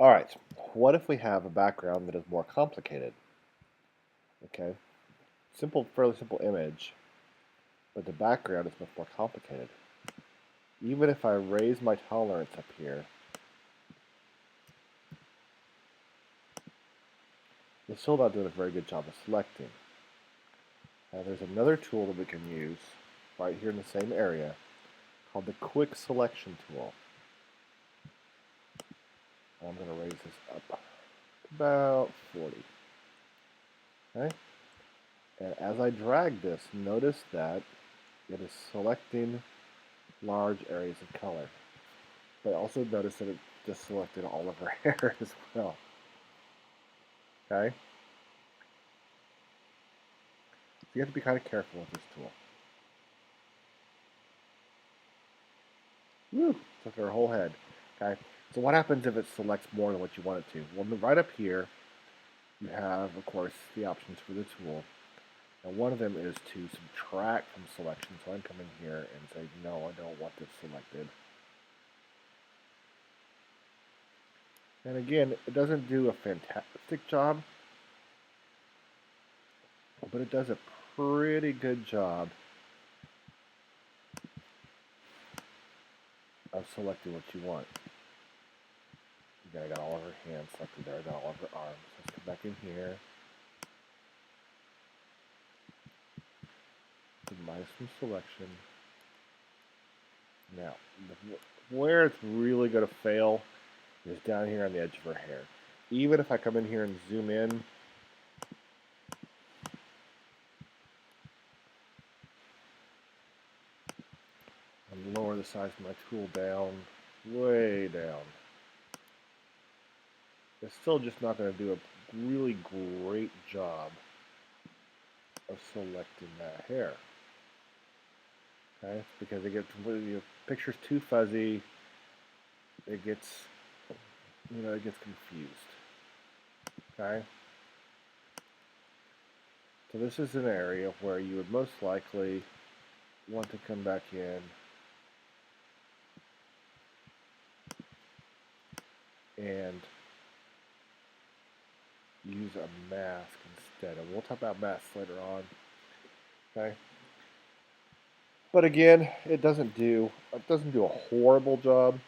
All right, what if we have a background that is more complicated? Okay, fairly simple image, but the background is much more complicated. Even if I raise my tolerance up here, it's still not doing a very good job of selecting. Now there's another tool that we can use right here in the same area called the Quick Selection tool. I'm going to raise this up to about 40. Okay? And as I drag this, notice that it is selecting large areas of color. But also notice that it just selected all of her hair as well. Okay? So you have to be kind of careful with this tool. Woo! Took her whole head. Okay? So what happens if it selects more than what you want it to? Well, right up here, you have, of course, the options for the tool. And one of them is to subtract from selection. So I can come in here and say, no, I don't want this selected. And again, it doesn't do a fantastic job, but it does a pretty good job of selecting what you want. Again, I got all of her hands selected there. I got all of her arms. Let's come back in here. Minus some selection. Now, where it's really going to fail is down here on the edge of her hair. Even if I come in here and zoom in, and lower the size of my tool down, way down, it's still just not going to do a really great job of selecting that hair. Okay, because it gets the picture's too fuzzy. It gets, it gets confused. Okay. So this is an area where you would most likely want to come back in and use a mask instead. And we'll talk about masks later on. Okay. But again, it doesn't do a horrible job.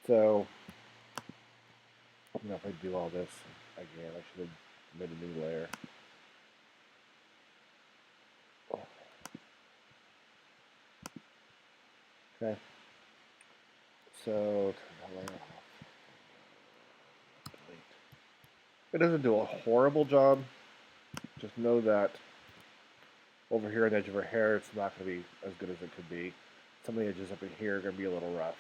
So, if I do all this again, I should have made a new layer. Okay. So turn that layer off. Delete. It doesn't do a horrible job. Just know that over here on the edge of her hair, it's not going to be as good as it could be. Some of the edges up in here are going to be a little rough.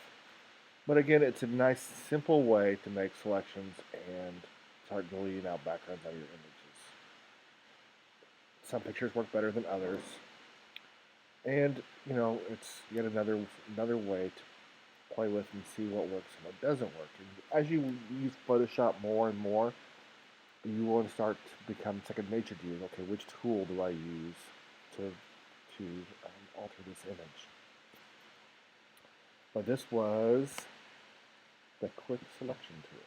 But again, it's a nice, simple way to make selections and start deleting out backgrounds out of your images. Some pictures work better than others. And, it's yet another way to play with and see what works and what doesn't work. And as you use Photoshop more and more, you want to start to become second nature to you. Okay, which tool do I use to alter this image? But this was the Quick Selection tool.